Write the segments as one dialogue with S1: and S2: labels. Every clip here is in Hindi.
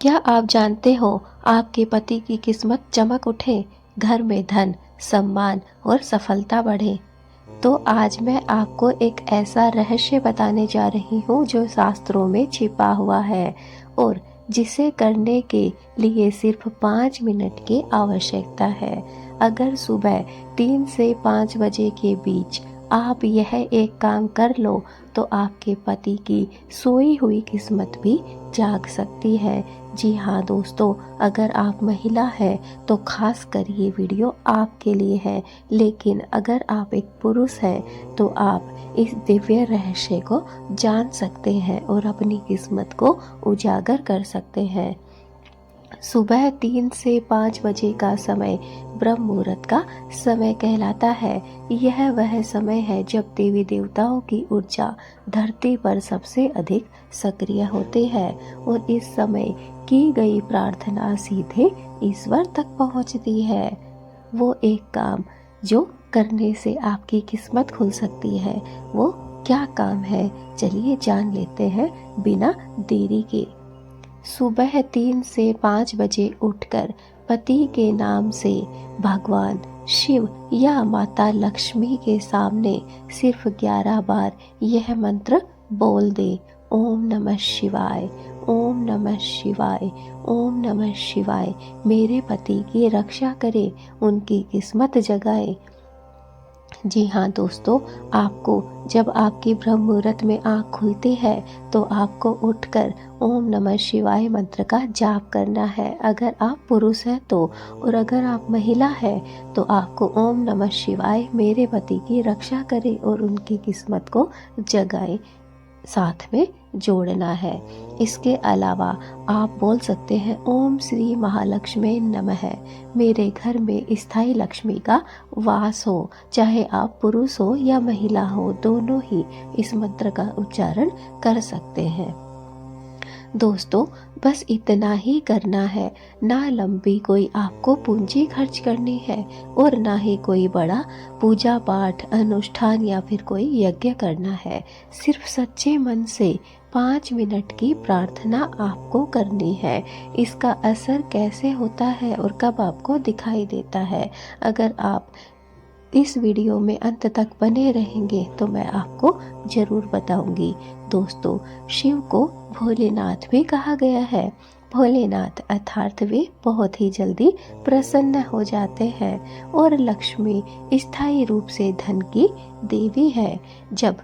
S1: क्या आप जानते हो आपके पति की किस्मत चमक उठे, घर में धन, सम्मान और सफलता बढ़े? तो आज मैं आपको एक ऐसा रहस्य बताने जा रही हूँ जो शास्त्रों में छिपा हुआ है और जिसे करने के लिए सिर्फ 5 मिनट की आवश्यकता है। अगर सुबह 3 से 5 बजे के बीच आप यह एक काम कर लो तो आपके पति की सोई हुई किस्मत भी जाग सकती है। जी हाँ दोस्तों, अगर आप महिला हैं तो खास कर ये वीडियो आपके लिए है, लेकिन अगर आप एक पुरुष हैं तो आप इस दिव्य रहस्य को जान सकते हैं और अपनी किस्मत को उजागर कर सकते हैं। सुबह 3 से 5 बजे का समय ब्रह्म मुहूर्त का समय कहलाता है। यह वह समय है जब देवी देवताओं की ऊर्जा धरती पर सबसे अधिक सक्रिय होती है और इस समय की गई प्रार्थना सीधे ईश्वर तक पहुंचती है। वो एक काम जो करने से आपकी किस्मत खुल सकती है, वो क्या काम है? चलिए जान लेते हैं बिना देरी के। सुबह 3 से 5 बजे उठकर पति के नाम से भगवान शिव या माता लक्ष्मी के सामने सिर्फ 11 बार यह मंत्र बोल दे, ओम नमः शिवाय, ओम नमः शिवाय, ओम नमः शिवाय। मेरे पति की रक्षा करे, उनकी किस्मत जगाए। जी हाँ दोस्तों, आपको जब आपकी ब्रह्म मुहूर्त में आँख खुलती है तो आपको उठकर ओम नमः शिवाय मंत्र का जाप करना है, अगर आप पुरुष हैं तो। और अगर आप महिला हैं तो आपको ओम नमः शिवाय मेरे पति की रक्षा करे और उनकी किस्मत को जगाए साथ में जोड़ना है। इसके अलावा आप बोल सकते हैं ओम श्री महालक्ष्मी नमः, मेरे घर में स्थायी लक्ष्मी का वास हो। चाहे आप पुरुष हो या महिला हो, दोनों ही इस मंत्र का उच्चारण कर सकते हैं। दोस्तों, बस इतना ही करना है, ना लंबी कोई आपको पूंजी खर्च करनी है और ना ही कोई बड़ा पूजा पाठ अनुष्ठान या फिर कोई यज्ञ करना है। सिर्फ सच्चे मन से 5 मिनट की प्रार्थना आपको करनी है। इसका असर कैसे होता है और कब आपको दिखाई देता है, अगर आप इस वीडियो में अंत तक बने रहेंगे तो मैं आपको जरूर बताऊंगी। दोस्तों, शिव को भोलेनाथ भी कहा गया है। भोलेनाथ अर्थात वे बहुत ही जल्दी प्रसन्न हो जाते हैं और लक्ष्मी स्थायी रूप से धन की देवी है। जब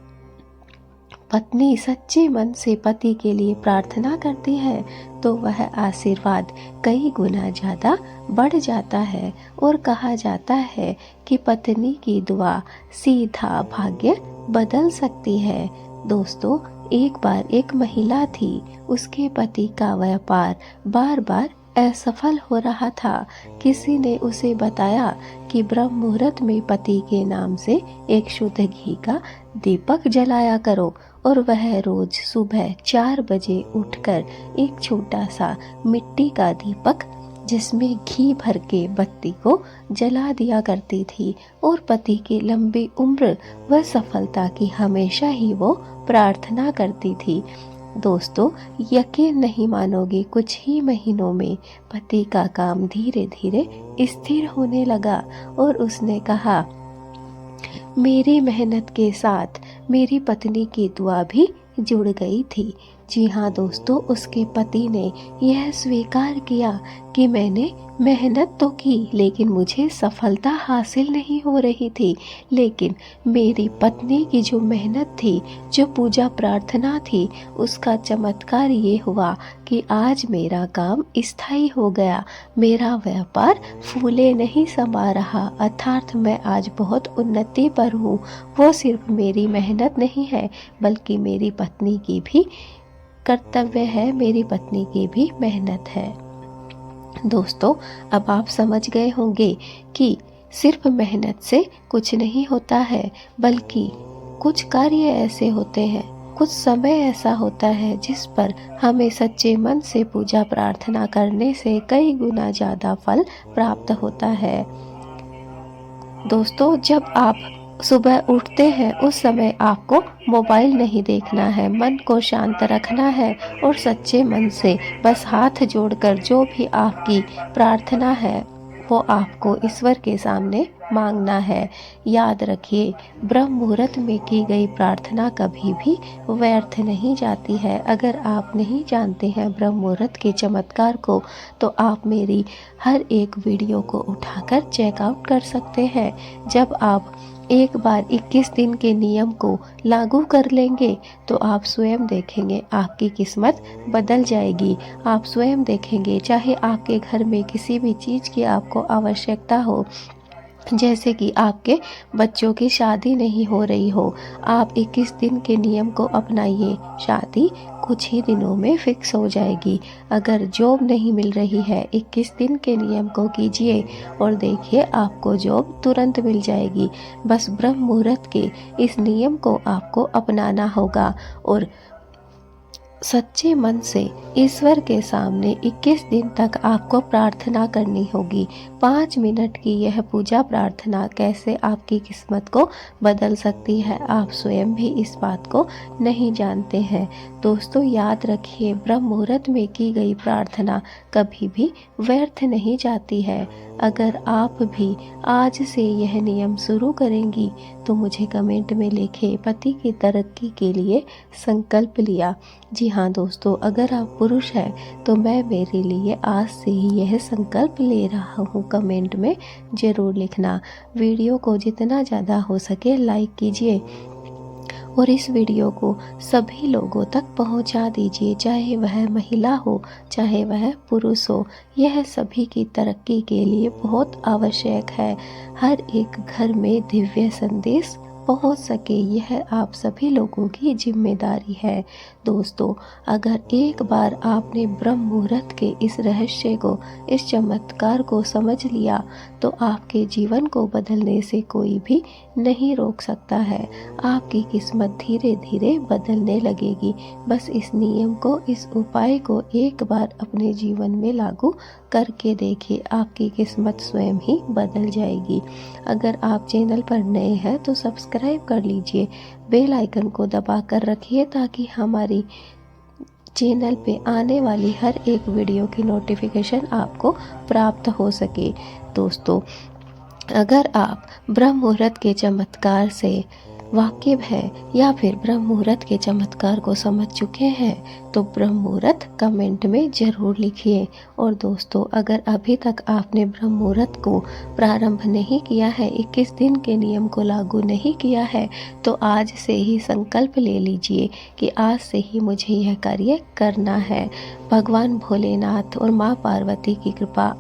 S1: पत्नी सच्चे मन से पति के लिए प्रार्थना करती है तो वह आशीर्वाद कई गुना ज़्यादा बढ़ जाता है और कहा जाता है कि पत्नी की दुआ सीधा भाग्य बदल सकती है। दोस्तों, एक बार एक महिला थी, उसके पति का व्यापार बार बार असफल हो रहा था। किसी ने उसे बताया कि ब्रह्म मुहूर्त में पति के नाम से एक शुद्ध घी का दीपक जलाया करो और वह रोज सुबह 4 बजे उठकर एक छोटा सा मिट्टी का दीपक जिसमें घी भर के बत्ती को जला दिया करती थी और पति की लंबी उम्र व सफलता की हमेशा ही वो प्रार्थना करती थी। दोस्तों, यकीन नहीं मानोगे, कुछ ही महीनों में पति का काम धीरे धीरे स्थिर होने लगा और उसने कहा, मेरी मेहनत के साथ मेरी पत्नी की दुआ भी जुड़ गई थी। जी हाँ दोस्तों, उसके पति ने यह स्वीकार किया कि मैंने मेहनत तो की लेकिन मुझे सफलता हासिल नहीं हो रही थी, लेकिन मेरी पत्नी की जो मेहनत थी, जो पूजा प्रार्थना थी, उसका चमत्कार ये हुआ कि आज मेरा काम स्थायी हो गया, मेरा व्यापार फूले नहीं समा रहा, अर्थात मैं आज बहुत उन्नति पर हूँ। वो सिर्फ मेरी मेहनत नहीं है बल्कि मेरी पत्नी की भी कर्तव्य है, मेरी पत्नी की भी मेहनत है। दोस्तों, अब आप समझ गए होंगे कि सिर्फ मेहनत से कुछ नहीं होता है, बल्कि कुछ कार्य ऐसे होते हैं, कुछ समय ऐसा होता है जिस पर हमें सच्चे मन से पूजा प्रार्थना करने से कई गुना ज़्यादा फल प्राप्त होता है। दोस्तों, जब आप सुबह उठते हैं उस समय आपको मोबाइल नहीं देखना है, मन को शांत रखना है और सच्चे मन से बस हाथ जोड़कर जो भी आपकी प्रार्थना है वो आपको ईश्वर के सामने मांगना है। याद रखिए, ब्रह्म मुहूर्त में की गई प्रार्थना कभी भी व्यर्थ नहीं जाती है। अगर आप नहीं जानते हैं ब्रह्म मुहूर्त के चमत्कार को, तो आप मेरी हर एक वीडियो को उठाकर चेकआउट कर सकते हैं। जब आप एक बार 21 दिन के नियम को लागू कर लेंगे तो आप स्वयं देखेंगे आपकी किस्मत बदल जाएगी। आप स्वयं देखेंगे, चाहे आपके घर में किसी भी चीज़ की आपको आवश्यकता हो, जैसे कि आपके बच्चों की शादी नहीं हो रही हो, आप 21 दिन के नियम को अपनाइए, शादी कुछ ही दिनों में फिक्स हो जाएगी। अगर जॉब नहीं मिल रही है, 21 दिन के नियम को कीजिए और देखिए आपको जॉब तुरंत मिल जाएगी। बस ब्रह्म मुहूर्त के इस नियम को आपको अपनाना होगा और सच्चे मन से ईश्वर के सामने 21 दिन तक आपको प्रार्थना करनी होगी। 5 मिनट की यह पूजा प्रार्थना कैसे आपकी किस्मत को बदल सकती है, आप स्वयं भी इस बात को नहीं जानते हैं। दोस्तों, याद रखिए, ब्रह्म मुहूर्त में की गई प्रार्थना कभी भी व्यर्थ नहीं जाती है। अगर आप भी आज से यह नियम शुरू करेंगी तो मुझे कमेंट में लिखें, पति की तरक्की के लिए संकल्प लिया। जी हाँ दोस्तों, अगर आप पुरुष हैं तो मैं मेरे लिए आज से ही यह संकल्प ले रहा हूँ। कमेंट में ज़रूर लिखना। वीडियो को जितना ज़्यादा हो सके लाइक कीजिए और इस वीडियो को सभी लोगों तक पहुंचा दीजिए, चाहे वह महिला हो चाहे वह पुरुष हो। यह सभी की तरक्की के लिए बहुत आवश्यक है। हर एक घर में दिव्य संदेश पहुंच सके, यह आप सभी लोगों की जिम्मेदारी है। दोस्तों, अगर एक बार आपने ब्रह्म मुहूर्त के इस रहस्य को, इस चमत्कार को समझ लिया तो आपके जीवन को बदलने से कोई भी नहीं रोक सकता है। आपकी किस्मत धीरे धीरे बदलने लगेगी। बस इस नियम को, इस उपाय को एक बार अपने जीवन में लागू करके देखिए, आपकी किस्मत स्वयं ही बदल जाएगी। अगर आप चैनल पर नए हैं तो सब्सक्राइब कर लीजिए, बेल आइकन को दबा कर रखिए ताकि हमारी चैनल पे आने वाली हर एक वीडियो की नोटिफिकेशन आपको प्राप्त हो सके। दोस्तों, अगर आप ब्रह्म मुहूर्त के चमत्कार से वाकिफ हैं या फिर ब्रह्म मुहूर्त के चमत्कार को समझ चुके हैं तो ब्रह्म मुहूर्त कमेंट में ज़रूर लिखिए। और दोस्तों, अगर अभी तक आपने ब्रह्म मुहूर्त को प्रारंभ नहीं किया है, 21 दिन के नियम को लागू नहीं किया है, तो आज से ही संकल्प ले लीजिए कि आज से ही मुझे यह कार्य करना है। भगवान भोलेनाथ और माँ पार्वती की कृपा